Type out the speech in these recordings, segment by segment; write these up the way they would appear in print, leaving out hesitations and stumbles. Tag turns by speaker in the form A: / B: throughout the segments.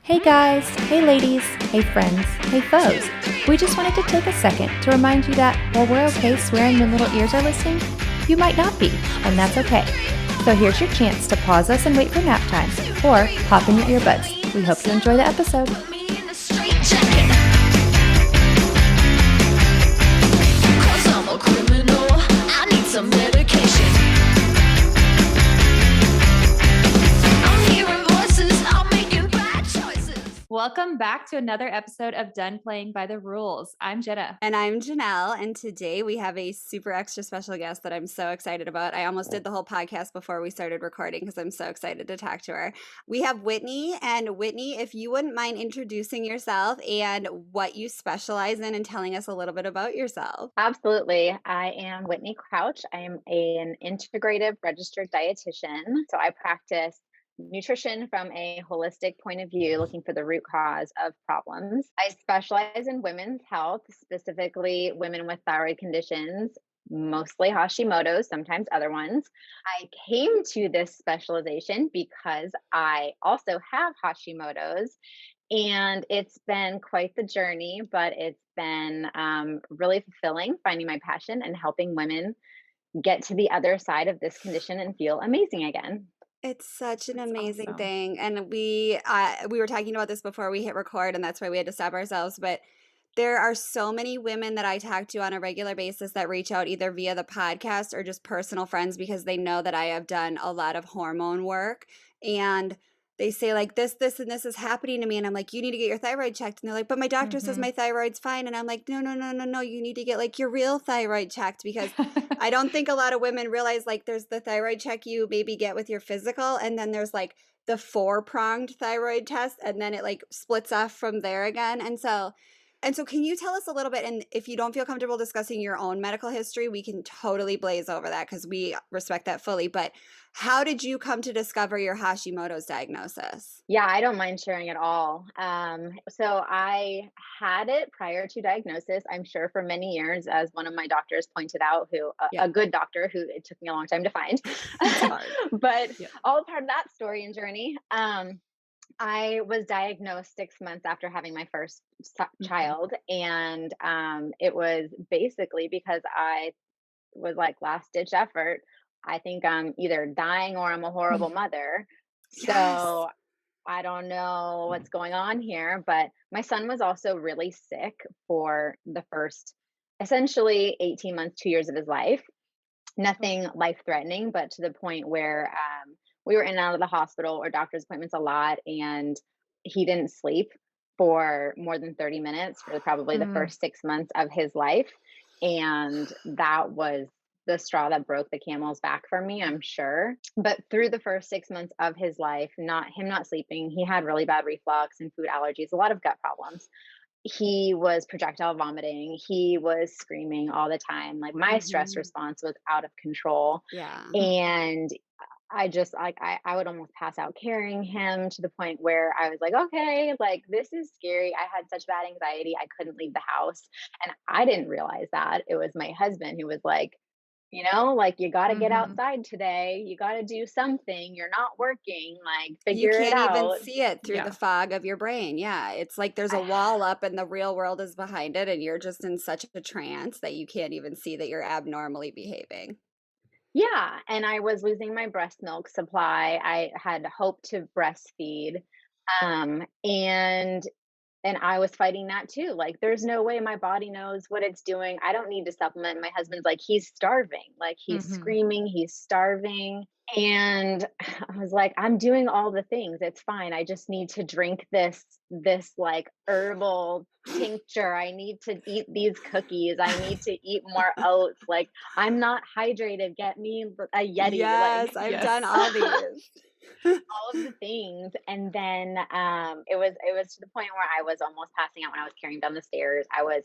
A: Hey guys, hey ladies, hey friends, hey foes. We just wanted to take a second to remind you that while we're okay swearing when little ears are listening, you might not be, and that's okay. So here's your chance to pause us and wait for nap time, or pop in your earbuds. We hope you enjoy the episode. Welcome back to another episode of Done Playing by the Rules. I'm Jenna.
B: And I'm Jenelle, and today we have a super extra special guest that I'm so excited about. I almost did the whole podcast before we started recording because I'm so excited to talk to her. We have Whitney, and Whitney, if you wouldn't mind introducing yourself and what you specialize in and telling us a little bit about yourself.
C: Absolutely. I am Whitney Crouch. I am an integrative registered dietitian. So I practice nutrition from a holistic point of view, looking for the root cause of problems. I specialize in women's health, specifically women with thyroid conditions, mostly Hashimoto's, sometimes other ones. I came to this specialization because I also have Hashimoto's. And it's been quite the journey, but it's been really fulfilling finding my passion and helping women get to the other side of this condition and feel amazing again.
B: It's such an
A: That's
B: amazing
A: awesome.
B: thing, and we were talking about this before we hit record, and that's why we had to stop ourselves. But there are so many women that I talk to on a regular basis that reach out either via the podcast or just personal friends because they know that I have done a lot of hormone work, and they say like this and this is happening to me, and I'm like, you need to get your thyroid checked, and they're like, but my doctor says my thyroid's fine, and I'm like, no, you need to get like your real thyroid checked because I don't think a lot of women realize like there's the thyroid check you maybe get with your physical, and then there's like the four-pronged thyroid test, and then it like splits off from there again. And so can you tell us a little bit, and if you don't feel comfortable discussing your own medical history, we can totally blaze over that because we respect that fully. But how did you come to discover your Hashimoto's diagnosis?
C: Yeah, I don't mind sharing at all. So I had it prior to diagnosis, I'm sure for many years, as one of my doctors pointed out, who
B: Yeah.
C: a good doctor who it took me a long time to find.
B: It's hard.
C: But
A: Yep.
C: all part of that story and journey. I was diagnosed 6 months after having my first child, and it was basically because I was like last ditch effort. I think I'm either dying or I'm a horrible mother.
B: Yes.
C: So I don't know what's going on here, but my son was also really sick for the first essentially 18 months, 2 years of his life. Nothing life threatening, but to the point where we were in and out of the hospital or doctor's appointments a lot, and he didn't sleep for more than 30 minutes for probably the first 6 months of his life. And that was the straw that broke the camel's back for me, I'm sure. But through the first 6 months of his life, not sleeping, he had really bad reflux and food allergies, a lot of gut problems. He was projectile vomiting. He was screaming all the time. Like my stress
B: Mhm.
C: response was out of control.
B: Yeah.
C: And I just like I would almost pass out carrying him to the point where I was like, okay, like this is scary. I had such bad anxiety, I couldn't leave the house. And I didn't realize that. It was my husband who was like, like you got to get outside today. You got to do something. You're not working. Like
B: You
C: figure it
B: can't even
C: out.
B: see it through the
A: Yeah.
B: fog of your brain. Yeah, it's like there's a wall up and the real world is behind it, and you're just in such a trance that you can't even see that you're abnormally behaving.
C: Yeah, and I was losing my breast milk supply. I had hoped to breastfeed. And I was fighting that too. Like, there's no way my body knows what it's doing. I don't need to supplement. My husband's like, he's starving. Like, he's screaming, he's starving. And I was like, I'm doing all the things. It's fine. I just need to drink this like herbal tincture. I need to eat these cookies. I need to eat more oats. Like, I'm not hydrated. Get me a Yeti. Like,
B: Yes, I've done all these.
C: all of the things. And then it was to the point where I was almost passing out when I was carrying down the stairs. I was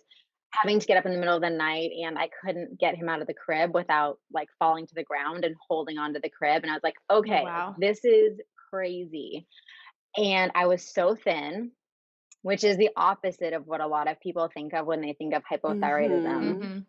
C: having to get up in the middle of the night, and I couldn't get him out of the crib without like falling to the ground and holding onto the crib. And I was like, okay, like
A: Wow.
C: this is crazy. And I was so thin, which is the opposite of what a lot of people think of when they think of hypothyroidism.
B: Mhm.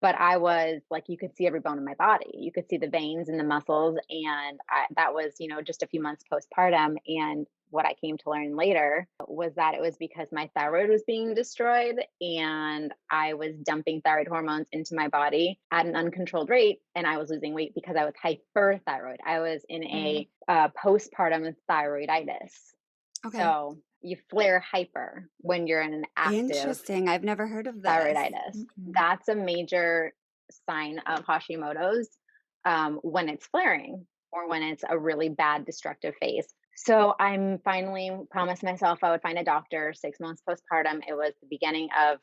C: But I was like, you could see every bone in my body. You could see the veins and the muscles. And that was, just a few months postpartum. And what I came to learn later was that it was because my thyroid was being destroyed and I was dumping thyroid hormones into my body at an uncontrolled rate. And I was losing weight because I was hyperthyroid. I was in a postpartum thyroiditis.
B: Okay.
C: So you flare hyper when you're in an active
B: Interesting. I've never heard of this.
C: thyroiditis. That's a major sign of Hashimoto's when it's flaring or when it's a really bad destructive phase. So I'm finally promised myself I would find a doctor 6 months postpartum. It was the beginning of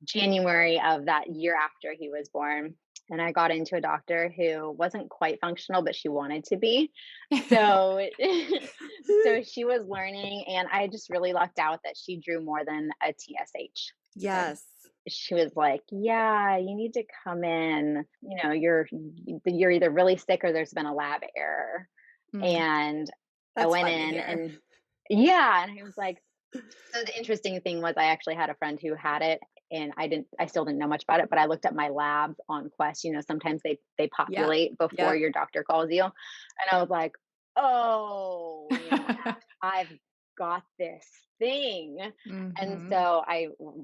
C: January of that year after he was born. And I got into a doctor who wasn't quite functional, but she wanted to be. So, so she was learning, and I just really lucked out that she drew more than a TSH.
B: Yes.
C: She was like, "Yeah, you need to come in. You know, you're either really sick or there's been a lab error." And I
B: That's
C: went
B: fun to
C: in,
B: hear.
C: and yeah, and I was like, so the interesting thing was I actually had a friend who had it, and I still didn't know much about it, but I looked at my labs on Quest. You know, sometimes they populate before your doctor calls you, and I was like, "Oh, you know, I've got this thing." And so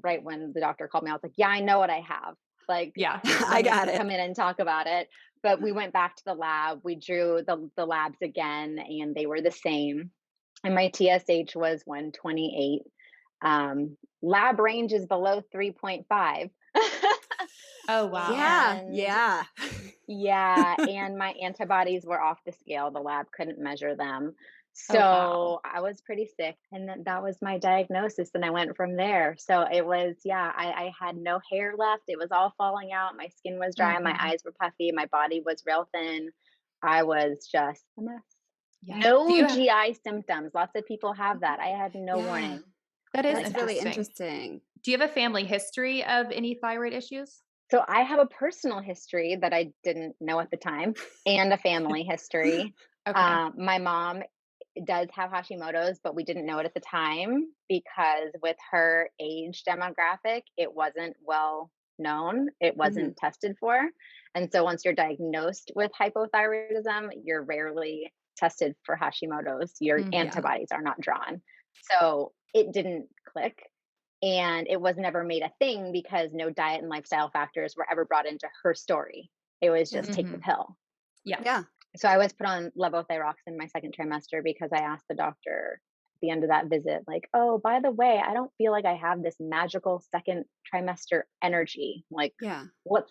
C: right when the doctor called me, I was like, "Yeah, I know what I have. Like,
B: I got it.
C: come in and talk about it." But we went back to the lab. We drew the labs again, and they were the same. And my TSH was 128. Lab range is below 3.5.
D: Oh, wow.
B: Yeah.
C: Yeah. And my antibodies were off the scale. The lab couldn't measure them. So
D: wow.
C: I was pretty sick. And that was my diagnosis. And I went from there. So it was, I had no hair left. It was all falling out. My skin was dry. My eyes were puffy. My body was real thin. I was just a mess.
D: Yeah.
C: No GI symptoms. Lots of people have that. I had no warning.
D: That is
B: That's really interesting.
D: Do you have a family history of any thyroid issues?
C: So I have a personal history that I didn't know at the time, and a family history.
D: Okay.
C: My mom does have Hashimoto's, but we didn't know it at the time because with her age demographic, it wasn't well known. It wasn't tested for. And so once you're diagnosed with hypothyroidism, you're rarely tested for Hashimoto's. Your antibodies are not drawn. So it didn't click. And it was never made a thing because no diet and lifestyle factors were ever brought into her story. It was just take the pill.
B: Yeah.
C: So I was put on levothyroxine my second trimester because I asked the doctor at the end of that visit, like, "Oh, by the way, I don't feel like I have this magical second trimester energy. Like, what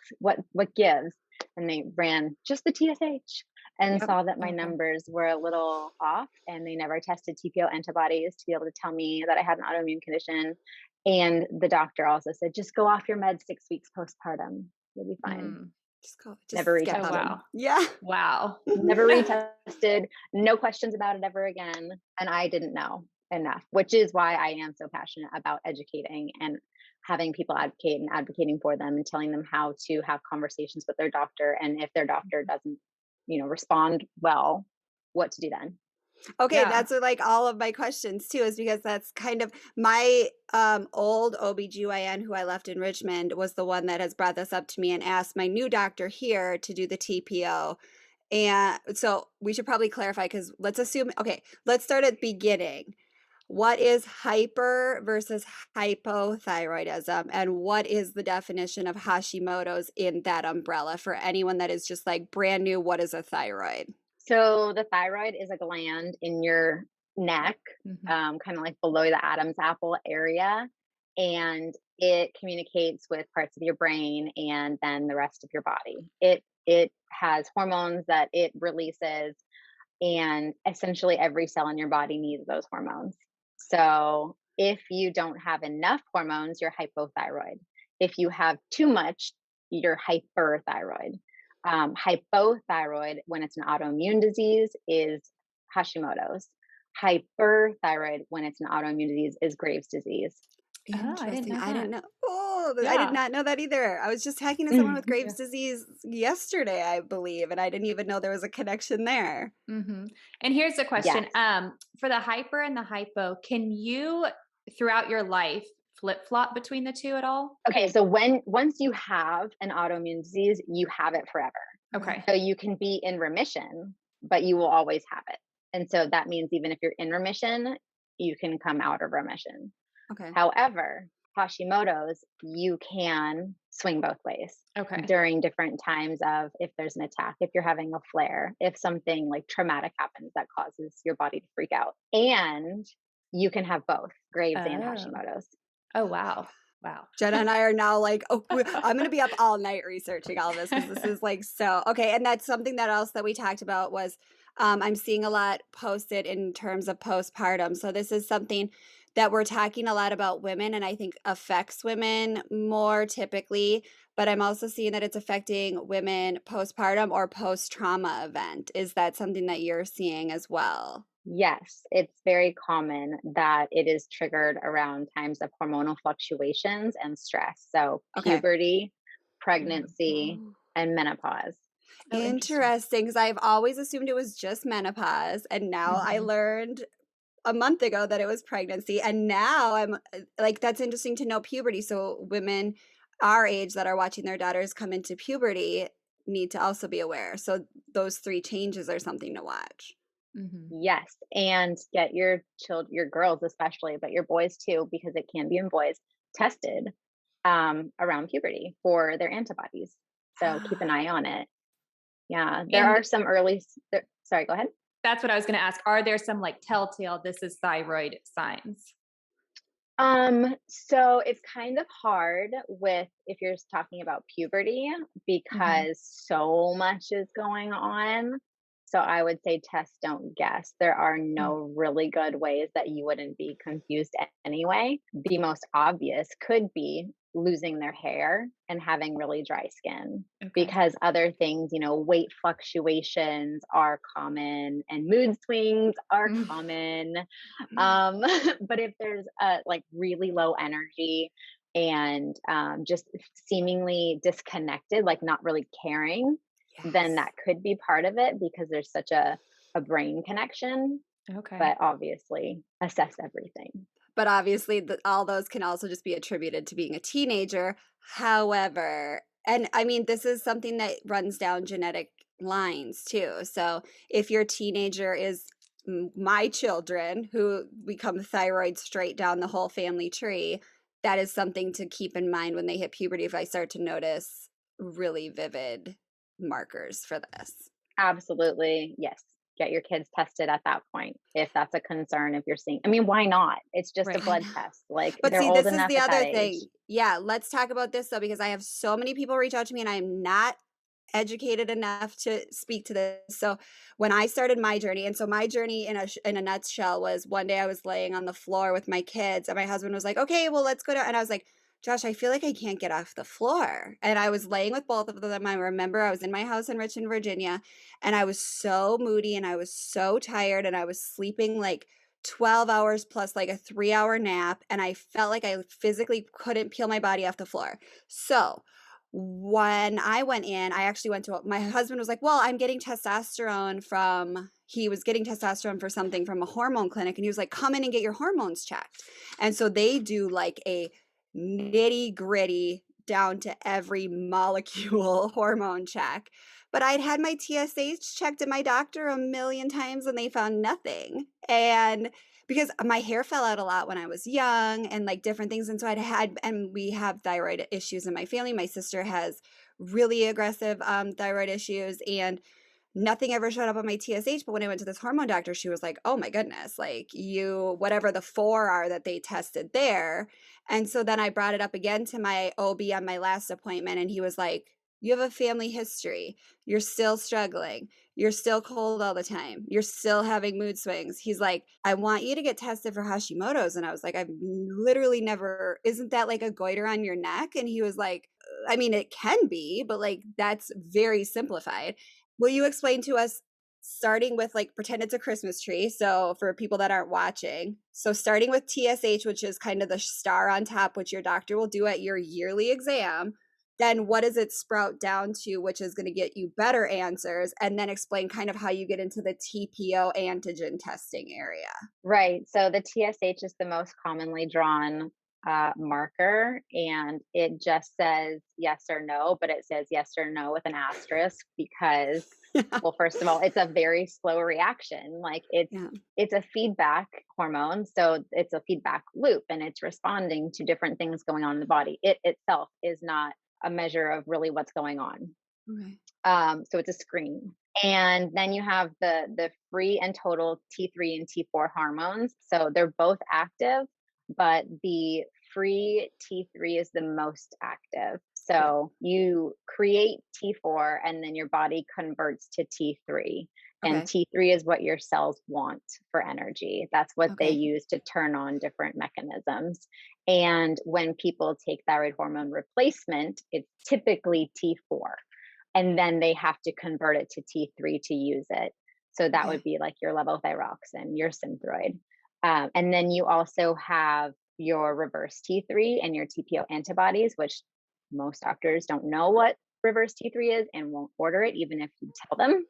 C: gives?" And they ran just the TSH and saw that my numbers were a little off, and they never tested TPO antibodies to be able to tell me that I had an autoimmune condition. And the doctor also said, "Just go off your meds 6 weeks postpartum. You'll be fine."
B: Just
C: never retested.
D: Oh, wow.
B: Yeah.
D: Wow.
C: Never retested. No questions about it ever again. And I didn't know enough, which is why I am so passionate about educating and having people advocate and advocating for them and telling them how to have conversations with their doctor. And if their doctor doesn't, respond well, what to do then.
B: Okay, that's what, like all of my questions too, is because that's kind of my old OBGYN who I left in Richmond was the one that has brought this up to me and asked my new doctor here to do the TPO. And so we should probably clarify because let's start at the beginning. What is hyper versus hypothyroidism, and what is the definition of Hashimoto's in that umbrella for anyone that is just like brand new? What is a thyroid?
C: So the thyroid is a gland in your neck, kind of like below the Adam's apple area, and it communicates with parts of your brain and then the rest of your body. It has hormones that it releases, and essentially every cell in your body needs those hormones. So if you don't have enough hormones, you're hypothyroid. If you have too much, you're hyperthyroid. Hypothyroid, when it's an autoimmune disease, is Hashimoto's. Hyperthyroid, when it's an autoimmune disease, is Graves' disease.
B: Interesting. I didn't know. I did not know that either. I was just talking to someone with Graves' disease yesterday, I believe, and I didn't even know there was a connection there.
D: And here's the question. For the hyper and the hypo, can you, throughout your life, flip-flop between the two at all?
C: Okay, so once you have an autoimmune disease, you have it forever.
D: Okay.
C: So you can be in remission, but you will always have it. And so that means even if you're in remission, you can come out of remission.
B: Okay.
C: However, Hashimoto's, you can swing both ways
D: Okay.
C: during different times of if there's an attack, if you're having a flare, if something like traumatic happens that causes your body to freak out. And you can have both Graves and Hashimoto's.
D: Oh, wow. Wow.
B: Jenna and I are now like, I'm going to be up all night researching all this because this is like so okay. And that's something that else that we talked about was I'm seeing a lot posted in terms of postpartum. So this is something that we're talking a lot about women and I think affects women more typically, but I'm also seeing that it's affecting women postpartum or post-trauma event. Is that something that you're seeing as well?
C: Yes, it's very common that it is triggered around times of hormonal fluctuations and stress. So
B: Okay.
C: puberty, pregnancy, and menopause.
D: Oh,
B: Interesting, because I've always assumed it was just menopause, and now I learned a month ago that it was pregnancy, and now I'm like, that's interesting to know puberty. So women our age that are watching their daughters come into puberty need to also be aware. So those three changes are something to watch.
C: Yes, and get your your girls especially, but your boys too, because it can be in boys, tested around puberty for their antibodies. So keep an eye on it. Yeah, there
D: And
C: are some early. Sorry, go ahead.
D: that's what I was going to ask. Are there some like telltale, this is thyroid signs?
C: So it's kind of hard with if you're talking about puberty because so much is going on. So I would say test, don't guess. There are no really good ways that you wouldn't be confused anyway. The most obvious could be losing their hair and having really dry skin
D: Okay.
C: because other things, weight fluctuations are common and mood swings are common. But if there's like really low energy and just seemingly disconnected, like not really caring, then that could be part of it because there's such a brain connection.
D: Okay.
C: But obviously, assess everything.
B: But obviously, all those can also just be attributed to being a teenager. However, and I mean, this is something that runs down genetic lines too. So if your teenager is my children who become thyroid straight down the whole family tree, that is something to keep in mind when they hit puberty if I start to notice really vivid markers for this.
C: Absolutely. Yes. Get your kids tested at that point if that's a concern. If you're seeing, I mean, why not? It's just a blood test. Like,
B: but
C: they're
B: see,
C: old
B: this is
C: enough
B: the
C: at
B: other
C: that
B: thing.
C: age.
B: Yeah, let's talk about this though, because I have so many people reach out to me and I'm not educated enough to speak to this. So when I started my journey, and so my journey in a nutshell was one day I was laying on the floor with my kids and my husband was like, okay, well, let's go down. And I was like, Josh, I feel like I can't get off the floor. And I was laying with both of them. I remember I was in my house in Richmond, Virginia, and I was so moody and I was so tired and I was sleeping like 12 hours plus like a 3-hour nap. And I felt like I physically couldn't peel my body off the floor. So when I went in, I actually went to, my husband was like, well, I'm getting testosterone he was getting testosterone for something from a hormone clinic. And he was like, come in and get your hormones checked. And so they do like a nitty gritty down to every molecule hormone check. But I'd had my TSH checked at my doctor a million times and they found nothing. And because my hair fell out a lot when I was young and like different things. And so and we have thyroid issues in my family. My sister has really aggressive thyroid issues and nothing ever showed up on my TSH. But when I went to this hormone doctor, she was like, oh my goodness, like whatever the 4 are that they tested there. And so then I brought it up again to my OB on my last appointment. And he was like, you have a family history. You're still struggling. You're still cold all the time. You're still having mood swings. He's like, I want you to get tested for Hashimoto's. And I was like, I've literally never, isn't that like a goiter on your neck? And he was like, I mean, it can be, but like, that's very simplified. Will you explain to us, starting with like, pretend it's a Christmas tree. So for people that aren't watching, so starting with TSH, which is kind of the star on top, which your doctor will do at your yearly exam. Then what does it sprout down to, which is going to get you better answers? And then explain kind of how you get into the TPO antigen testing area.
C: Right. So the TSH is the most commonly drawn marker, and it just says yes or no, but it says yes or no with an asterisk because, well, first of all, it's a very slow reaction. Like
B: Yeah.
C: it's a feedback hormone, so it's a feedback loop, and it's responding to different things going on in the body. It itself is not a measure of really what's going on.
B: Okay.
C: So it's a screen. And then you have the free and total T3 and T4 hormones. So they're both active, but the free T3 is the most active. So you create T4 and then your body converts to T3. And
B: Okay.
C: T3 is what your cells want for energy. That's what they
B: Okay.
C: use to turn on different mechanisms. And when people take thyroid hormone replacement, it's typically T4, and then they have to convert it to T3 to use it. So that would
B: Okay.
C: be like your levothyroxine, your Synthroid. And then you also have your reverse T3 and your TPO antibodies, which most doctors don't know what reverse T3 is and won't order it, even if you tell them,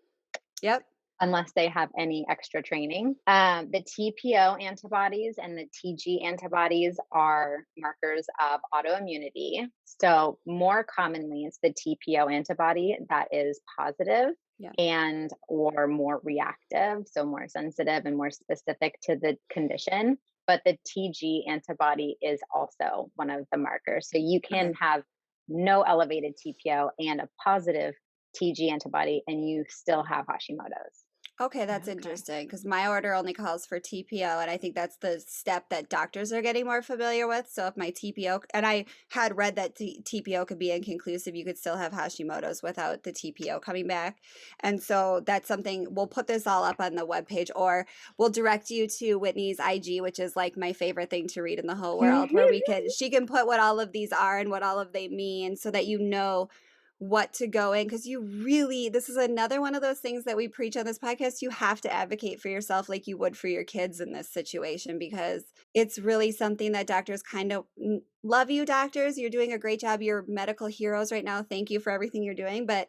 B: Yep.
C: unless they have any extra training. The TPO antibodies and the TG antibodies are markers of autoimmunity. So more commonly, it's the TPO antibody that is positive
B: Yeah.
C: and or more reactive, so more sensitive and more specific to the condition. But the TG antibody is also one of the markers. So you can
B: Okay.
C: have no elevated TPO and a positive TG antibody, and you still have Hashimoto's.
B: Okay, that's
D: Okay.
B: interesting because my order only calls for TPO, and I think that's the step that doctors are getting more familiar with. So if my TPO, and I had read that TPO could be inconclusive, you could still have Hashimoto's without the TPO coming back. And so that's something we'll put this all up on the webpage, or we'll direct you to Whitney's IG, which is like my favorite thing to read in the whole world, where she can put what all of these are and what all of they mean so that you know what to go in, because you really, this is another one of those things that we preach on this podcast. You have to advocate for yourself like you would for your kids in this situation, because it's really something that doctors kind of love. You doctors, you're doing a great job. You're medical heroes right now. Thank you for everything you're doing, but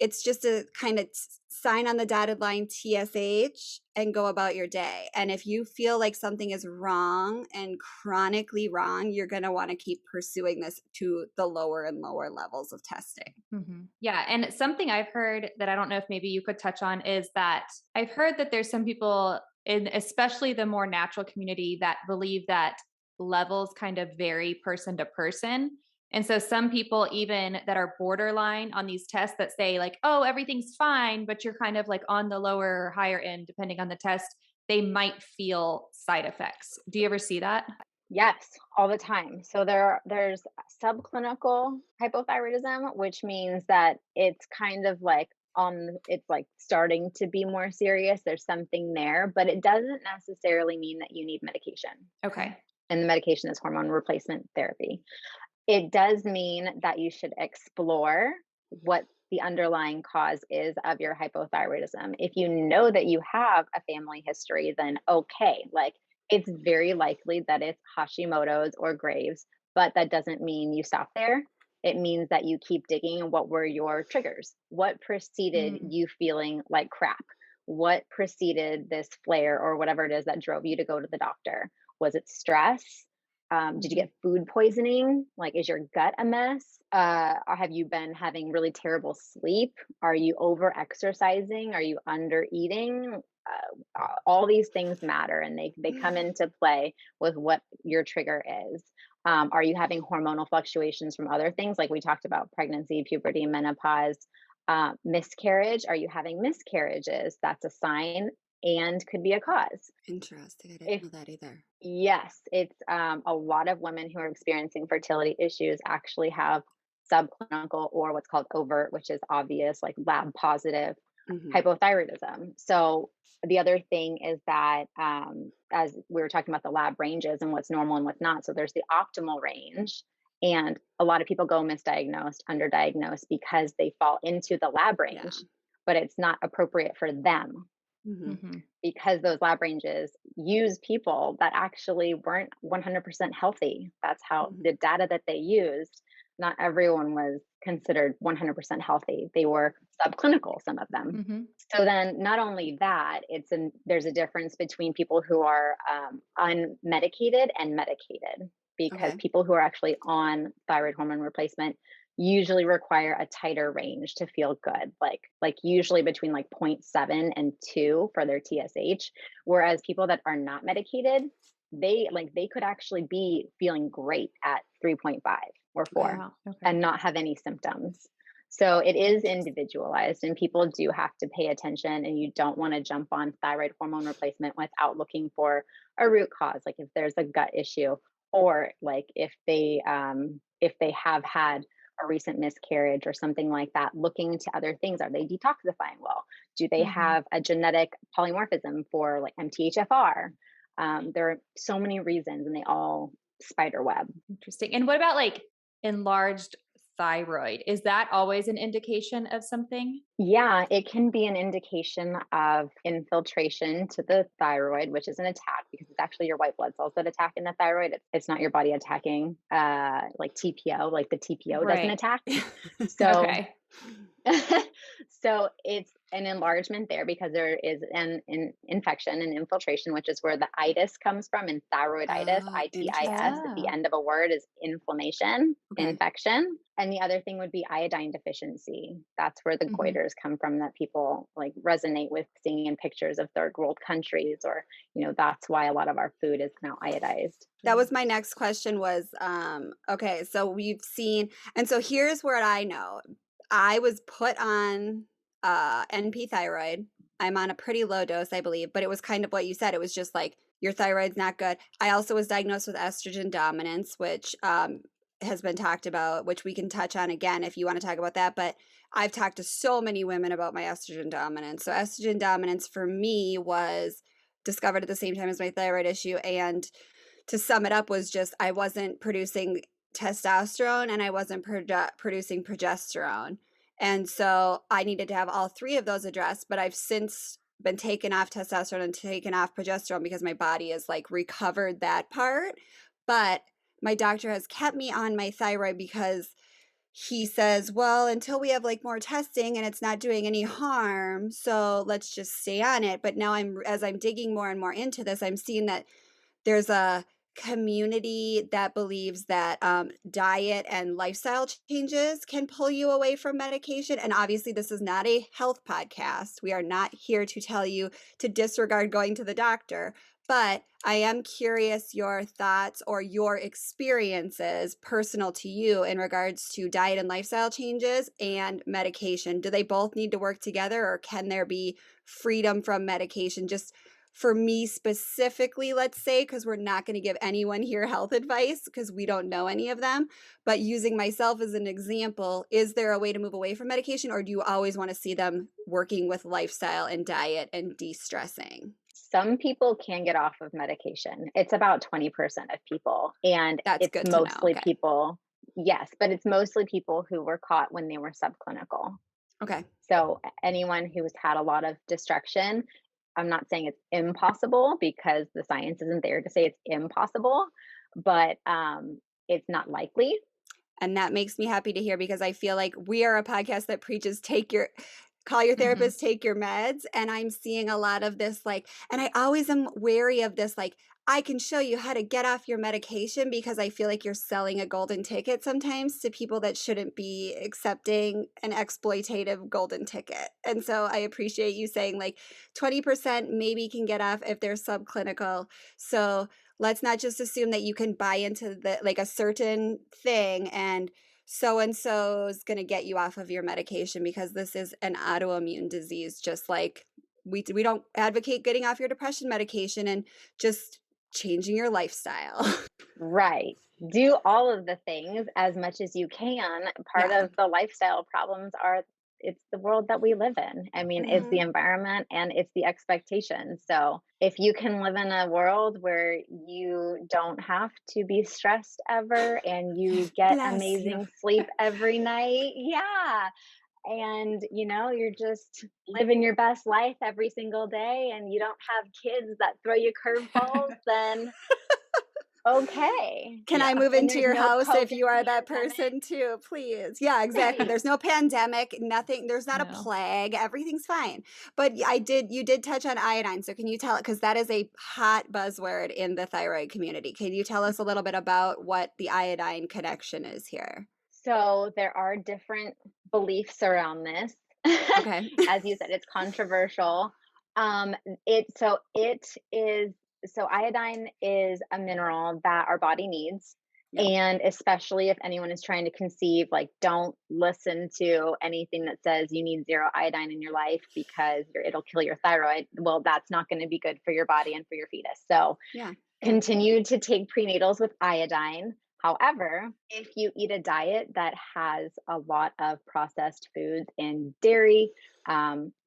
B: it's just a kind of sign on the dotted line TSH and go about your day. And if you feel like something is wrong and chronically wrong, you're going to want to keep pursuing this to the lower and lower levels of testing.
D: Yeah. And something I've heard that I don't know if maybe you could touch on is that I've heard that there's some people in especially the more natural community that believe that levels kind of vary person to person. And so some people even that are borderline on these tests that say like, oh, everything's fine, but you're kind of like on the lower or higher end, depending on the test, they might feel side effects. Do you ever see that?
C: Yes, all the time. So there's subclinical hypothyroidism, which means that it's kind of like it's like starting to be more serious. There's something there, but it doesn't necessarily mean that you need medication.
D: Okay.
C: And the medication is hormone replacement therapy. It does mean that you should explore what the underlying cause is of your hypothyroidism. If you know that you have a family history, then okay, like it's very likely that it's Hashimoto's or Graves', but that doesn't mean you stop there. It means that you keep digging. What were your triggers? What preceded you feeling like crap? What preceded this flare or whatever it is that drove you to go to the doctor? Was it stress? Did you get food poisoning? Like, is your gut a mess? Or have you been having really terrible sleep? Are you over exercising? Are you under eating? All these things matter, and they come into play with what your trigger is. Are you having hormonal fluctuations from other things? Like we talked about pregnancy, puberty, menopause, miscarriage. Are you having miscarriages? That's a sign and could be a cause.
B: Interesting. I didn't
C: If
B: know that either.
C: Yes, it's a lot of women who are experiencing fertility issues actually have subclinical or what's called overt, which is obvious, like lab positive hypothyroidism. So the other thing is that, as we were talking about the lab ranges and what's normal and what's not, so there's the optimal range. And a lot of people go misdiagnosed, underdiagnosed because they fall into the lab range,
B: Yeah.
C: but it's not appropriate for them because those lab ranges use people that actually weren't 100% healthy. That's how the data that they used, not everyone was considered 100% healthy. They were subclinical, some of them. So then not only that, there's a difference between people who are unmedicated and medicated. because
B: Okay.
C: people who are actually on thyroid hormone replacement usually require a tighter range to feel good, like usually between like 0.7 and 2 for their TSH, whereas people that are not medicated, they could actually be feeling great at 3.5 or 4
D: Wow. Okay.
C: and not have any symptoms. So it is individualized, and people do have to pay attention, and you don't want to jump on thyroid hormone replacement without looking for a root cause, like if there's a gut issue, or like if they have had a recent miscarriage or something like that, looking into other things. Are they detoxifying well? Do they have a genetic polymorphism for like MTHFR? There are so many reasons, and they all spider web.
D: Interesting. And what about like enlarged thyroid? Is that always an indication of something?
C: Yeah, it can be an indication of infiltration to the thyroid, which is an attack because it's actually your white blood cells that attack in the thyroid. It's not your body attacking like TPO, like the TPO doesn't
D: Right.
C: attack. So
D: Okay.
C: so it's an enlargement there because there is an infection and infiltration, which is where the itis comes from. And thyroiditis,
B: Oh,
C: ITIS,
B: interesting.
C: at the
D: Oh,
C: end of a word is inflammation,
B: Okay.
C: infection. And the other thing would be iodine deficiency. That's where the
D: mhm.
C: goiters come from that people like resonate with seeing in pictures of third world countries, or, that's why a lot of our food is now iodized.
B: That was my next question was, okay, so we've seen, and so here's where I know. I was put on NP thyroid. I'm on a pretty low dose, I believe, but it was kind of what you said. It was just like your thyroid's not good. I also was diagnosed with estrogen dominance, which has been talked about, which we can touch on again if you want to talk about that. But I've talked to so many women about my estrogen dominance. So estrogen dominance for me was discovered at the same time as my thyroid issue, and to sum it up was just I wasn't producing testosterone and I wasn't producing progesterone. And so I needed to have all three of those addressed, but I've since been taken off testosterone and taken off progesterone because my body has like recovered that part. But my doctor has kept me on my thyroid because he says, well, until we have like more testing and it's not doing any harm, so let's just stay on it. But now as I'm digging more and more into this, I'm seeing that there's a community that believes that diet and lifestyle changes can pull you away from medication. And obviously, this is not a health podcast. We are not here to tell you to disregard going to the doctor. But I am curious your thoughts or your experiences personal to you in regards to diet and lifestyle changes and medication. Do they both need to work together, or can there be freedom from medication? Just for me specifically, let's say, because we're not going to give anyone here health advice because we don't know any of them, but using myself as an example, is there a way to move away from medication, or do you always want to see them working with lifestyle and diet and de-stressing?
C: Some people can get off of medication. It's about 20% of people. And
B: That's
C: it's
B: good to know.
C: mostly
B: Okay.
C: people, yes, but it's mostly people who were caught when they were subclinical.
B: Okay.
C: So anyone who's had a lot of destruction, I'm not saying it's impossible because the science isn't there to say it's impossible, but it's not likely.
B: And that makes me happy to hear because I feel like we are a podcast that preaches call your
D: Mhm.
B: therapist, take your meds. And I'm seeing a lot of this, like, and I always am wary of this, like, I can show you how to get off your medication because I feel like you're selling a golden ticket sometimes to people that shouldn't be accepting an exploitative golden ticket. And so I appreciate you saying like 20% maybe can get off if they're subclinical. So let's not just assume that you can buy into the like a certain thing and so is going to get you off of your medication because this is an autoimmune disease, just like we don't advocate getting off your depression medication and just changing your lifestyle.
C: Right. Do all of the things as much as you can. Part
B: Yeah.
C: of the lifestyle problems are it's the world that we live in. I mean, it's the
B: Mhm.
C: environment and it's the expectations. So, if you can live in a world where you don't have to be stressed ever and you get
B: Bless you.
C: amazing sleep every night, yeah. And you're just living your best life every single day and you don't have kids that throw you curveballs, then okay.
B: Can I move
C: And
B: into
C: there's
B: your
C: no
B: house if you are
C: COVID
B: that
C: pandemic.
B: person too, please? Yeah, exactly. There's no pandemic, nothing. There's not a
D: No.
B: plague. Everything's fine. But you did touch on iodine. So can you tell, because that is a hot buzzword in the thyroid community. Can you tell us a little bit about what the iodine connection is here?
C: So there are different beliefs around this.
B: Okay.
C: As you said, it's controversial. So iodine is a mineral that our body needs.
B: Yep.
C: And especially if anyone is trying to conceive, like, don't listen to anything that says you need zero iodine in your life because it'll kill your thyroid. Well, that's not going to be good for your body and for your fetus. So
B: Yeah.
C: continue to take prenatals with iodine. However, if you eat a diet that has a lot of processed foods and dairy,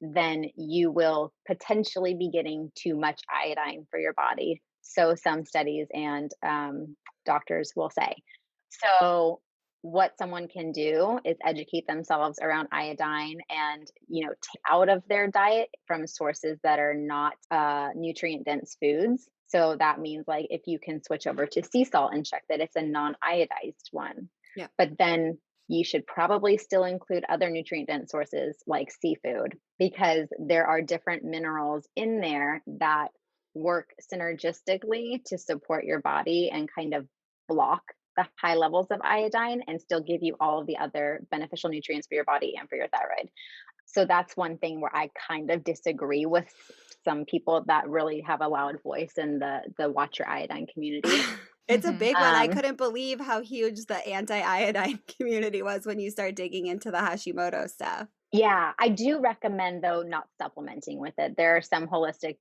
C: then you will potentially be getting too much iodine for your body. So some studies and doctors will say. So what someone can do is educate themselves around iodine and take out of their diet from sources that are not nutrient dense foods. So that means, like, if you can switch over to sea salt and check that it's a non-iodized one.
B: Yeah.
C: But then you should probably still include other nutrient dense sources like seafood, because there are different minerals in there that work synergistically to support your body and kind of block the high levels of iodine and still give you all of the other beneficial nutrients for your body and for your thyroid. So that's one thing where I kind of disagree with some people that really have a loud voice in the watch your iodine community.
B: It's a
D: Mhm.
B: big one. I
C: Um,
B: couldn't believe how huge the anti-iodine community was when you start digging into the Hashimoto stuff.
C: Yeah, I do recommend, though, not supplementing with it. There are some holistic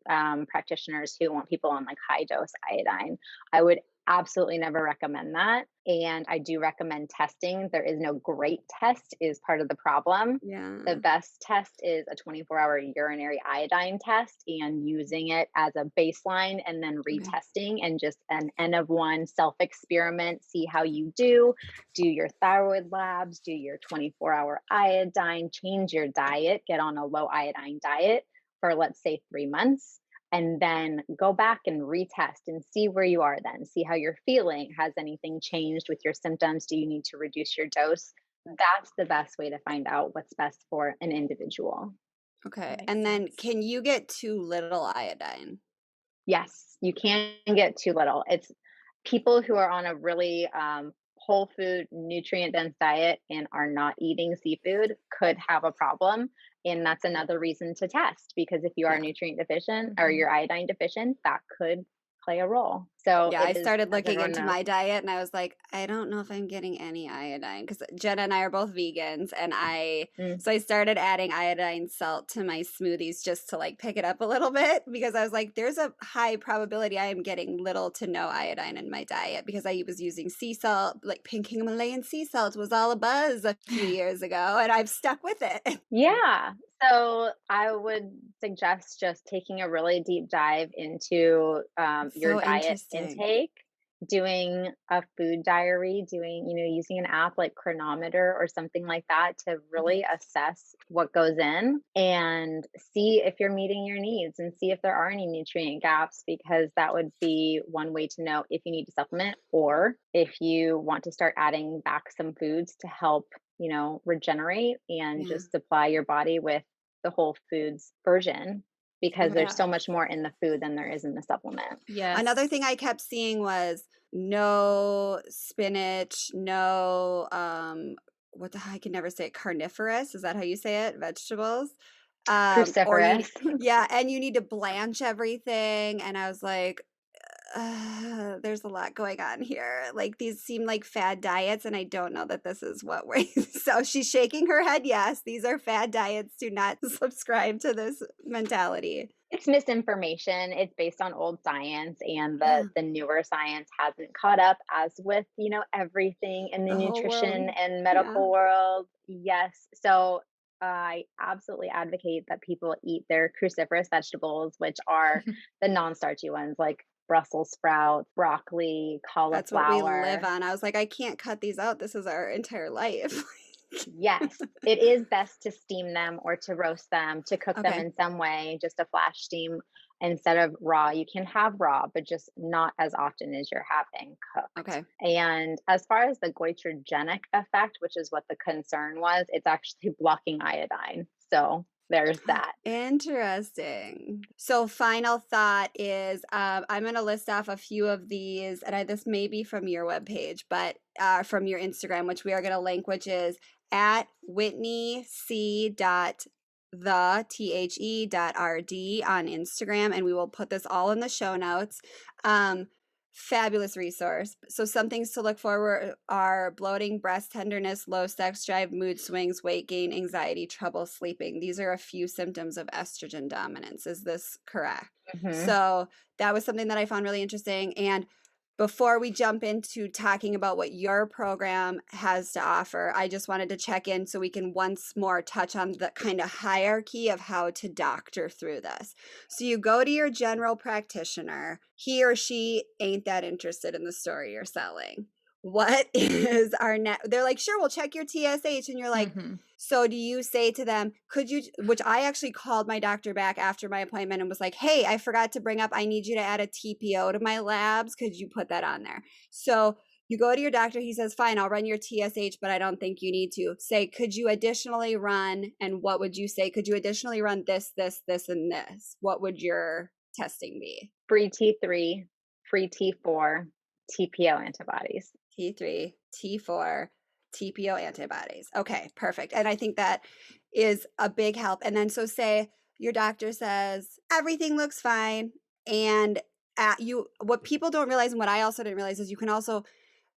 C: practitioners who want people on like high dose iodine. I would absolutely never recommend that. And I do recommend testing. There is no great test, is part of the problem.
B: Yeah.
C: The best test is a 24-hour urinary iodine test and using it as a baseline and then retesting and just an N of one self experiment, see how you do your thyroid labs, do your 24-hour iodine, change your diet, get on a low iodine diet for, let's say, 3 months, and then go back and retest and see where you are then. See how you're feeling. Has anything changed with your symptoms? Do you need to reduce your dose? That's the best way to find out what's best for an individual.
B: Okay.
D: Makes
B: And then
D: sense.
B: can you get too little iodine?
C: Yes, you can get too little. It's people who are on a really whole food, nutrient dense diet and are not eating seafood could have a problem. And that's another reason to test, because if you are
B: Yeah.
C: nutrient deficient or
D: Mhm.
C: you're iodine deficient, that could play a role. So
B: Yeah, I
C: it is,
B: started
C: as
B: looking
C: everyone
B: into
C: knows.
B: my diet and I was like, I don't know if I'm getting any iodine because Jenna and I are both vegans and
C: Mm,
B: so I started adding iodine salt to my smoothies just to like pick it up a little bit because I was like, there's a high probability I am getting little to no iodine in my diet because I was using sea salt, like pink Himalayan sea salt was all a buzz a few years ago and I've stuck with it.
C: yeah. So I would suggest just taking a really deep dive into your
B: So
C: diet
B: interesting.
C: intake, doing a food diary, using an app like Chronometer or something like that to really assess what goes in and see if you're meeting your needs and see if there are any nutrient gaps, because that would be one way to know if you need to supplement or if you want to start adding back some foods to help regenerate and
B: Yeah.
C: just supply your body with the whole foods version, because
B: Okay.
C: there's so much more in the food than there is in the supplement.
D: Yes.
B: Another thing I kept seeing was no spinach, no what the heck, I can never say it, carnivorous. Is that how you say it? Vegetables. Or
C: Cruciferous.
B: yeah, and you need to blanch everything. And I was like, there's a lot going on here. Like these seem like fad diets, and I don't know that this is what we're. So she's shaking her head. Yes, these are fad diets. Do not subscribe to this mentality.
C: It's misinformation. It's based on old science, and
B: Yeah,
C: the newer science hasn't caught up, as with everything in the
B: the whole
C: nutrition
B: world.
C: and
B: Yeah.
C: medical world. Yes. So I absolutely advocate that people eat their cruciferous vegetables, which are the non-starchy ones like Brussels sprouts, broccoli,
B: That's what we live
C: cauliflower.
B: on. I was like, I can't cut these out. This is our entire life.
C: Yes, it is best to steam them or to roast them, to cook them
B: Okay.
C: in some way, just a flash steam. instead of raw. You can have raw, but just not as often as you're having cooked.
B: Okay.
C: And as far as the goitrogenic effect, which is what the concern was, it's actually blocking iodine. So there's that.
B: Interesting. So final thought is I'm going to list off a few of these, and this may be from your webpage, but from your Instagram, which we are going to link, which is at Whitney C. the.rd on Instagram, and we will put this all in the show notes. Fabulous resource. So some things to look for are bloating, breast tenderness, low sex drive, mood swings, weight gain, anxiety, trouble sleeping. These are a few symptoms of estrogen dominance. Is this correct?
C: Mhm.
B: So that was something that I found really interesting. And before we jump into talking about what your program has to offer, I just wanted to check in so we can once more touch on the kind of hierarchy of how to doctor through this. So you go to your general practitioner. He or she ain't that interested in the story you're selling. What is our they're like, sure, we'll check your TSH. And you're like, so do you say to them, could you, which I actually called my doctor back after my appointment and was like, hey, I forgot to bring up, I need you to add a TPO to my labs. Could you put that on there? So you go to your doctor. He says, fine, I'll run your TSH, but I don't think you need to. Say, could you additionally run, and what would you say? Could you additionally run this, this, this, and this? What would your testing be?
C: Free T3, free T4, TPO antibodies.
B: T3, T4, TPO antibodies. Okay, perfect. And I think that is a big help. And then so say your doctor says everything looks fine, and what people don't realize, and what I also didn't realize, is you can also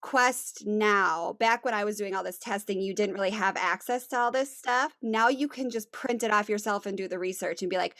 B: Quest now. Back when I was doing all this testing, you didn't really have access to all this stuff. Now you can just print it off yourself and do the research and be like,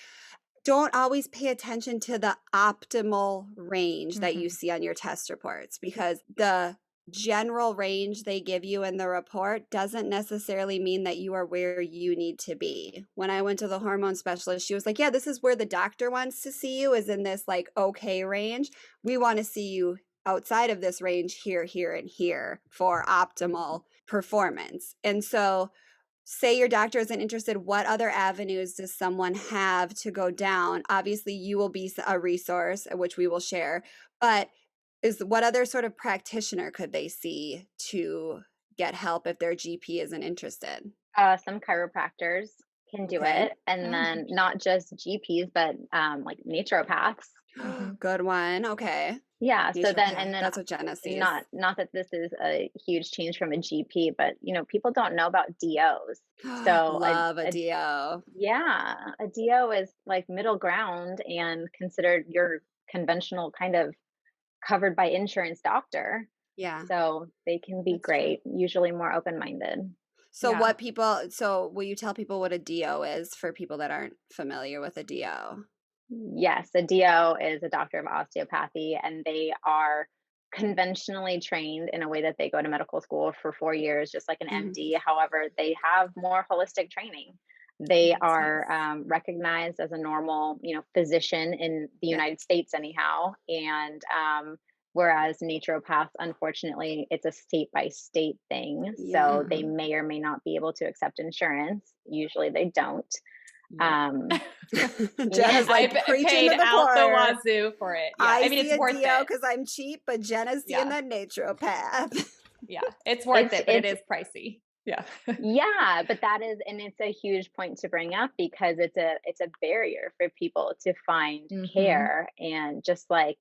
B: don't always pay attention to the optimal range that you see on your test reports, because the general range they give you in the report doesn't necessarily mean that you are where you need to be. When I went to the hormone specialist, she was like, yeah, this is where the doctor wants to see you, is in this like okay range. We want to see you outside of this range here, here, and here for optimal performance. And so say your doctor isn't interested, what other avenues does someone have to go down? Obviously, you will be a resource, which we will share, but what other sort of practitioner could they see to get help if their GP isn't interested?
C: Some chiropractors can do
B: Okay.
C: it. And then not just GPs, but like naturopaths.
B: Good one. Okay.
C: Yeah. So then,
B: Naturopath.
C: and then
B: That's what Jenna sees.
C: not that this is a huge change from a GP, but people don't know about DOs. So
B: Love a DO.
C: yeah, a DO is like middle ground and considered your conventional kind of covered by insurance doctor.
B: Yeah.
C: So they can be
B: That's
C: great, usually more open-minded.
B: So
D: Yeah.
B: so will you tell people what a DO is for people that aren't familiar with a DO?
C: Yes, a DO is a doctor of osteopathy, and they are conventionally trained in a way that they go to medical school for 4 years, just like an MD. However, they have more holistic training. They
B: That's
C: are
B: nice.
C: recognized as a normal, physician in the
B: Yep.
C: United States, anyhow. And whereas naturopaths, unfortunately, it's a state by state thing,
B: Yeah.
C: so they may or may not be able to accept insurance. Usually, they don't.
B: Jenna's like preaching
D: paid
B: to the
D: out
B: choir.
D: the wazoo for it. Yeah,
B: I
D: mean,
B: see
D: it's
B: a
D: worth
B: DO
D: it.
B: because I'm cheap, but Jenna's seeing
D: Yeah.
B: the naturopath.
D: Yeah, it's worth
C: It's
D: it, but it
C: it's
D: is pricey. Yeah.
C: Yeah, but it's a huge point to bring up, because it's a barrier for people to find care. And just like,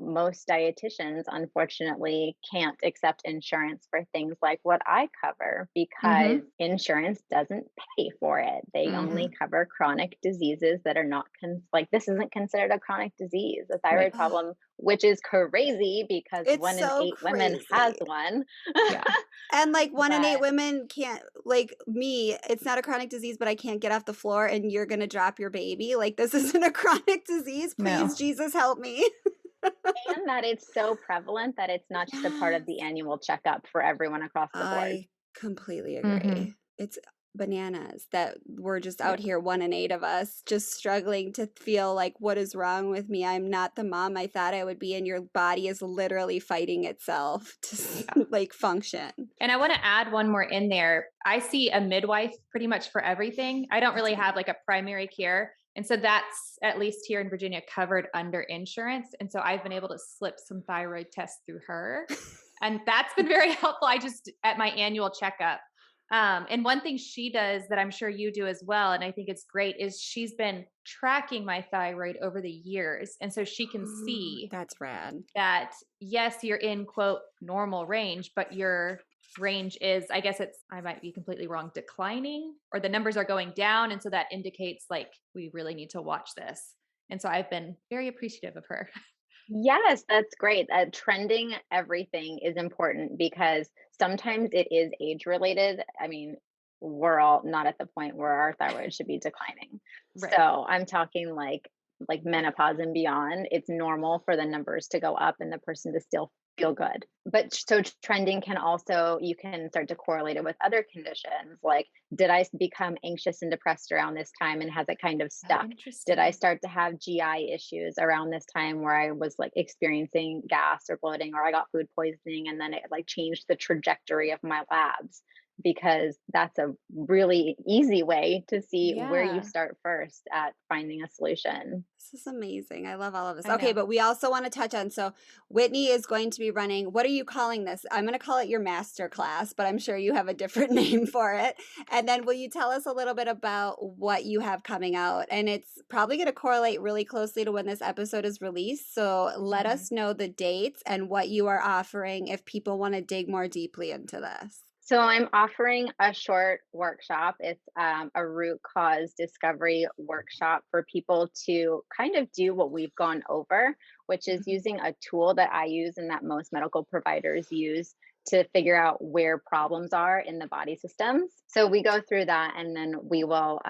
C: most dietitians unfortunately can't accept insurance for things like what I cover, because insurance doesn't pay for it. They only cover chronic diseases that are not like, this isn't considered a chronic disease, a thyroid problem, which is crazy because
B: It's
C: 1 in
B: so
C: 8 women has
B: crazy.
C: one.
D: Yeah.
B: And like 1 in 8
C: But
B: women can't, like me, it's not a chronic disease, but I can't get off the floor and you're going to drop your baby. Like, this isn't a chronic disease. Please,
D: No.
B: Jesus, help me.
C: and that it's so prevalent that it's not just a part of the annual checkup for everyone across the board.
B: I completely agree. It's bananas that we're just out here, 1 in 8 of us, just struggling to feel like, what is wrong with me? I'm not the mom I thought I would be, and your body is literally fighting itself to like function.
D: And I want to add one more in there. I see a midwife pretty much for everything. I don't really have like a primary care. And so that's, at least here in Virginia, covered under insurance. And so I've been able to slip some thyroid tests through her. And that's been very helpful. I just, at my annual checkup. And one thing she does that I'm sure you do as well, and I think it's great, is she's been tracking my thyroid over the years. And so she can see
B: That's rad.
D: that, yes, you're in quote normal range, but your range is, I guess I might be completely wrong, declining, or the numbers are going down. And so that indicates like, we really need to watch this. And so I've been very appreciative of her.
C: Yes, that's great. Trending everything is important because sometimes it is age related. I mean, we're all not at the point where our thyroid should be declining.
D: Right.
C: So I'm talking like menopause and beyond. It's normal for the numbers to go up and the person to still feel good. But so trending can also, you can start to correlate it with other conditions. Like, did I become anxious and depressed around this time and has it kind of stuck? Did I start to have GI issues around this time where I was like experiencing gas or bloating, or I got food poisoning and then it like changed the trajectory of my labs? Because that's a really easy way to see where you
D: Yeah.
C: start first at finding a solution.
B: This is amazing. I love all of this.
D: I
B: Okay,
D: know.
B: but we also want to touch on, so Whitney is going to be running, what are you calling this? I'm going to call it your master class, but I'm sure you have a different name for it. And then will you tell us a little bit about what you have coming out? And it's probably going to correlate really closely to when this episode is released. So let
D: Mhm.
B: us know the dates and what you are offering if people want to dig more deeply into this.
C: So I'm offering a short workshop. It's a root cause discovery workshop for people to kind of do what we've gone over, which is
D: Mhm.
C: using a tool that I use and that most medical providers use to figure out where problems are in the body systems. So we go through that and then we will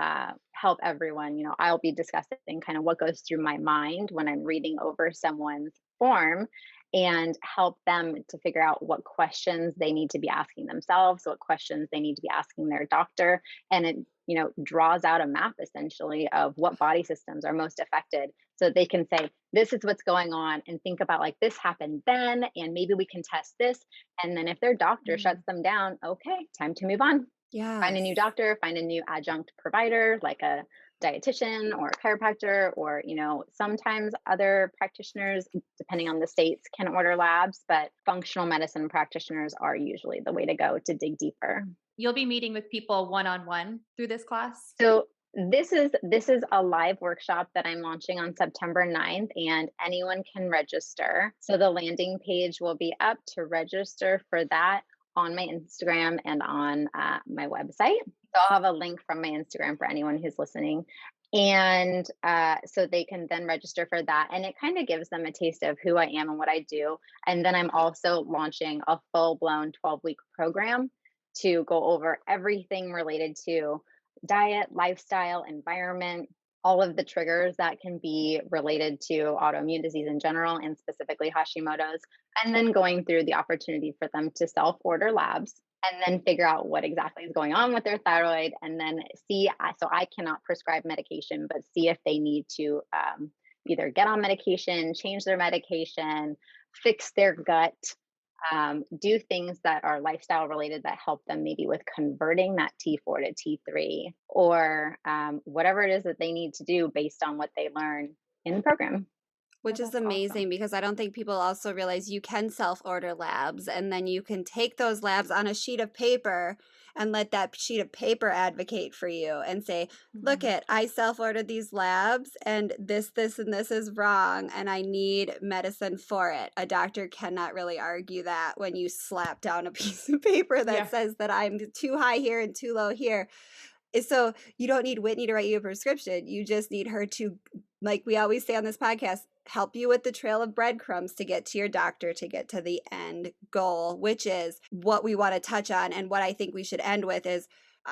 C: help everyone. You know, I'll be discussing kind of what goes through my mind when I'm reading over someone's form and help them to figure out what questions they need to be asking themselves, what questions they need to be asking their doctor. And it, you know, draws out a map essentially of what body systems are most affected. So they can say, this is what's going on, and think about like this happened then, and maybe we can test this. And then if their doctor shuts them down, okay, time to move on. Find a new
B: Yes.
C: doctor, find a new adjunct provider like a dietitian or a chiropractor, or you know, sometimes other practitioners depending on the states can order labs, but functional medicine practitioners are usually the way to go to dig deeper.
D: You'll be meeting with people one-on-one through this class?
C: So this is a live workshop that I'm launching on September 9th, and anyone can register. So the landing page will be up to register for that on my Instagram and on my website. So I'll have a link from my Instagram for anyone who's listening. And so they can then register for that. And it kind of gives them a taste of who I am and what I do. And then I'm also launching a full blown 12-week program to go over everything related to diet, lifestyle, environment, all of the triggers that can be related to autoimmune disease in general and specifically Hashimoto's, and then going through the opportunity for them to self order labs and then figure out what exactly is going on with their thyroid, and then see. So I cannot prescribe medication, but see if they need to either get on medication, change their medication, fix their gut, do things that are lifestyle related that help them maybe with converting that T4 to T3, or whatever it is that they need to do based on what they learn in the program.
B: Which
D: Oh,
B: is
D: that's
B: amazing
D: awesome.
B: because I don't think people also realize you can self-order labs and then you can take those labs on a sheet of paper and let that sheet of paper advocate for you and say, look
D: Mhm.
B: I self-ordered these labs and this, and this is wrong and I need medicine for it. A doctor cannot really argue that when you slap down a piece of paper that
D: Yeah.
B: says that I'm too high here and too low here. So you don't need Whitney to write you a prescription. You just need her to, like we always say on this podcast, help you with the trail of breadcrumbs to get to your doctor, to get to the end goal, which is what we want to touch on. And what I think we should end with is,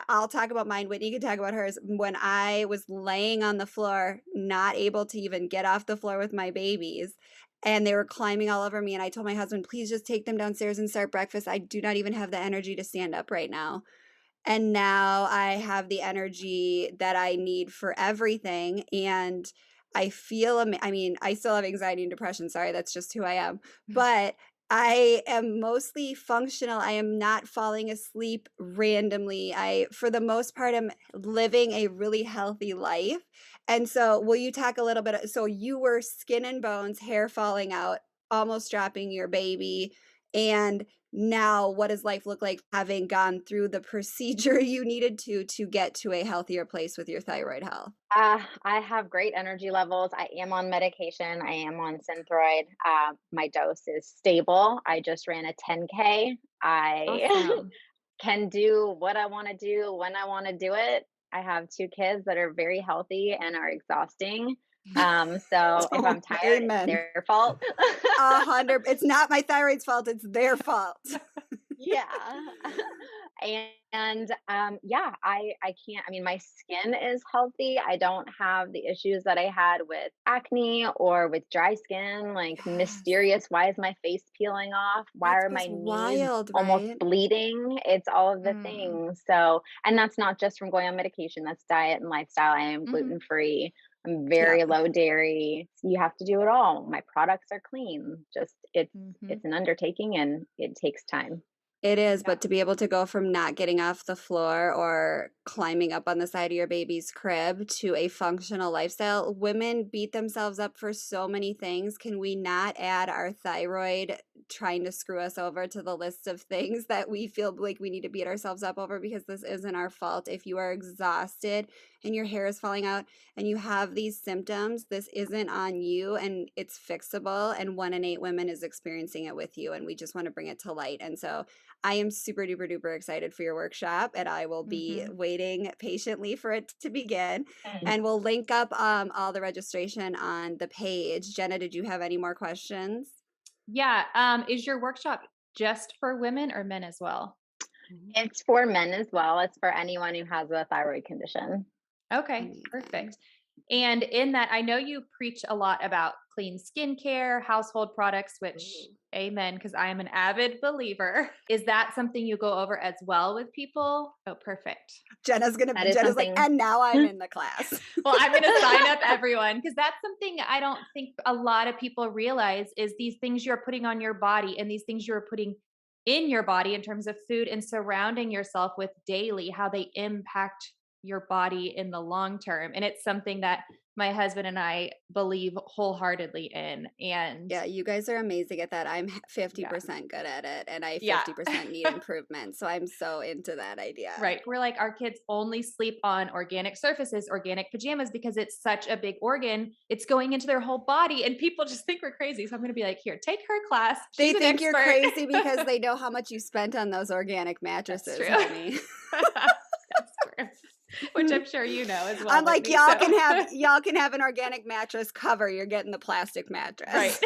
B: I'll talk about mine. Whitney can talk about hers. When I was laying on the floor, not able to even get off the floor with my babies, and they were climbing all over me, and I told my husband, please just take them downstairs and start breakfast. I do not even have the energy to stand up right now. And now I have the energy that I need for everything. And I feel, I mean, I still have anxiety and depression. Sorry, that's just who I am. But I am mostly functional. I am not falling asleep randomly. For the most part, am living a really healthy life. And so, will you talk a little bit? So, you were skin and bones, hair falling out, almost dropping your baby. And now, what does life look like having gone through the procedure you needed to get to a healthier place with your thyroid health?
C: I have great energy levels. I am on medication. I am on Synthroid. My dose is stable. I just ran a 10K. I
D: Awesome.
C: can do what I want to do when I want to do it. I have 2 kids that are very healthy and are exhausting. So if I'm tired, it's
B: Amen.
C: their fault.
B: 100. It's not my thyroid's fault. It's their fault.
C: Yeah. And yeah, I can't, I mean, my skin is healthy. I don't have the issues that I had with acne or with dry skin, like
B: Yes.
C: mysterious. Why is my face peeling off? Why
B: That's
C: are my
B: just
C: knees
B: wild,
C: almost
B: right?
C: bleeding? It's all of the
D: Mm.
C: things. So, and that's not just from going on medication, that's diet and lifestyle. I am
D: Mhm.
C: gluten free. I'm
B: Yep.
C: very low dairy. You have to do it all. My products are clean. Just
D: Mhm.
C: it's an undertaking and it takes time.
B: It is,
D: Yeah.
B: but to be able to go from not getting off the floor or climbing up on the side of your baby's crib to a functional lifestyle, women beat themselves up for so many things. Can we not add our thyroid trying to screw us over to the list of things that we feel like we need to beat ourselves up over because this isn't our fault? If you are exhausted and your hair is falling out and you have these symptoms, this isn't on you and it's fixable. And 1 in 8 women is experiencing it with you. And we just want to bring it to light. And so, I am super duper duper excited for your workshop, and I will be
D: Mhm.
B: waiting patiently for it to begin.
C: Mm.
B: And we'll link up all the registration on the page. Jenna, did you have any more questions?
D: Yeah. Is your workshop just for women or men as well?
C: It's for men as well. It's for anyone who has a thyroid condition.
D: Okay,
B: Amazing.
D: perfect. And in that, I know you preach a lot about clean skincare, household products, which,
B: Ooh.
D: amen, because I am an avid believer. Is that something you go over as well with people? Oh, perfect.
C: That is
B: Jenna's like,
C: something.
B: and now I'm in the class.
D: Well, I'm going to sign up everyone because that's something I don't think a lot of people realize is these things you're putting on your body and these things you're putting in your body in terms of food and surrounding yourself with daily, how they impact your body in the long term. And it's something that my husband and I believe wholeheartedly in. And
B: Yeah, you guys are amazing at that. I'm
D: yeah,
B: 50% good at it, and I
D: yeah.
B: 50% need improvement. So I'm so into that idea.
D: Right. We're like, our kids only sleep on organic surfaces, organic pajamas, because it's such a big organ. It's going into their whole body, and people just think we're crazy. So I'm going to be like, here, take her class.
B: They
D: She's an
B: think you're
D: expert.
B: crazy because they know how much you spent on those organic
D: That's
B: mattresses,
D: true.
B: homie.
D: That's true. Which I'm sure you know as well,
B: I'm like,
D: Whitney. So,
B: y'all can have an organic mattress cover. You're getting the plastic
D: right.
B: mattress.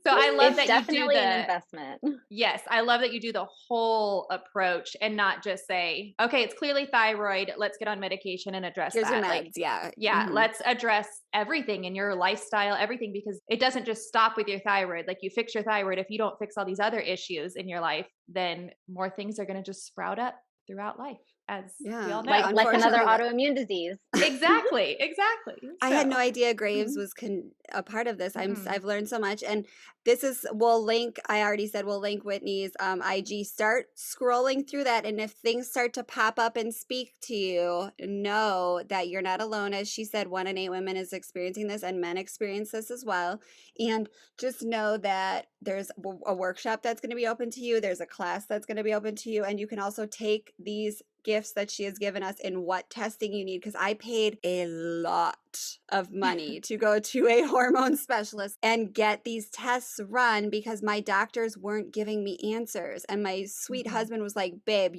D: So I love
C: It's
D: that you do
C: definitely an
D: the
C: investment.
D: yes, I love that you do the whole approach and not just say, okay, it's clearly thyroid. Let's get on medication and address
B: Here's your
D: that. Like,
B: meds. Yeah.
D: yeah,
B: Mhm.
D: let's address everything in your lifestyle, everything, because it doesn't just stop with your thyroid. Like, you fix your thyroid. If you don't fix all these other issues in your life, then more things are going to just sprout up throughout life, as we
B: Yeah.
D: all
B: Like,
D: know.
C: Like another
B: unfortunately,
C: autoimmune disease.
D: Exactly. Exactly.
B: I had no
D: So,
B: idea Graves
D: mhm,
B: was a part of this.
D: mhm.
B: I've learned so much, and we'll link. I already said we'll link Whitney's IG. Start scrolling through that, and if things start to pop up and speak to you, know that you're not alone. As she said, 1 in 8 women is experiencing this, and men experience this as well. And just know that there's a workshop that's going to be open to you. There's a class that's going to be open to you, and you can also take these gifts that she has given us in what testing you need, because I paid a lot of money to go to a hormone specialist and get these tests run because my doctors weren't giving me answers, and my sweet
D: Mhm.
B: husband was like, babe,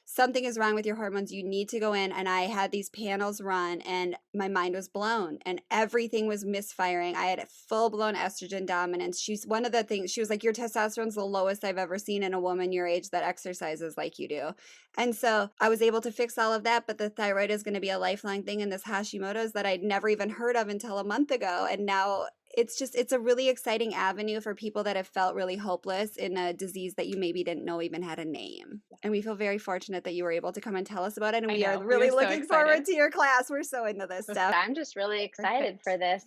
B: something is wrong with your hormones, you need to go in. And I had these panels run and my mind was blown and everything was misfiring. I had a full-blown estrogen dominance. She's one of the things, she was like, your testosterone's the lowest I've ever seen in a woman your age that exercises like you do. And so I was able to fix all of that, but the thyroid is going to be a lifelong thing. And this Hashimoto's that I'd never even heard of until a month ago. And now it's a really exciting avenue for people that have felt really hopeless in a disease that you maybe didn't know even had a name. And we feel very fortunate that you were able to come and tell us about it. And
D: I
B: we are
D: know. We
B: really
D: were so
B: looking forward
D: excited.
B: to your class. We're so into this stuff.
C: I'm just really excited
D: Perfect.
C: for this.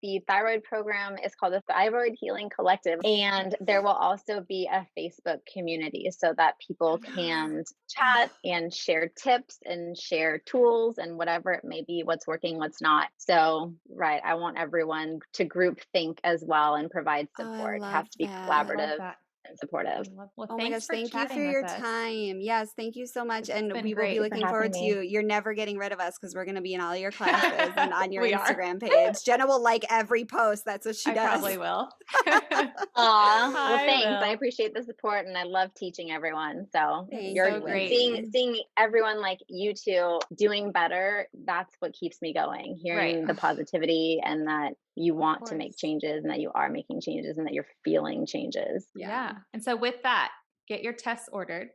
C: The thyroid program is called the Thyroid Healing Collective, and there will also be a Facebook community so that people can chat and share tips and share tools and whatever it may be, what's working, what's not. So, right, I want everyone to group think as well and provide
B: Oh, I
C: support. It
B: love
C: has to be
B: that.
D: I love
C: collaborative
D: that.
C: and supportive.
D: Well,
B: Oh my
D: thanks
B: gosh,
D: for
B: thank you for
D: chatting
B: your
D: with us.
B: time. Yes, thank you so much.
D: This has
B: And
D: been
B: we will be
D: great.
C: For
B: looking
C: having
B: forward to
C: me.
B: you. You're never getting rid of us because we're going to be in all your classes and on your
D: We are.
B: Instagram page. Jenna will like every post. That's what she
D: I
B: does.
D: probably will.
C: Aw, well,
D: I
C: thanks. I
D: will.
C: appreciate the support, and I love teaching everyone. So
D: It's
B: Thank
C: you're
D: so
B: you,
D: great.
B: Whitney.
C: seeing everyone like you two doing better. That's what keeps me going.
D: Right.
C: Hearing the positivity and that you
D: Of
C: want to make
D: course.
C: changes, and that you are making changes, and that you're feeling changes.
D: Yeah. And so with that, get your tests ordered.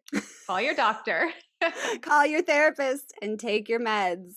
D: Call your doctor.
B: Call your therapist and take your meds.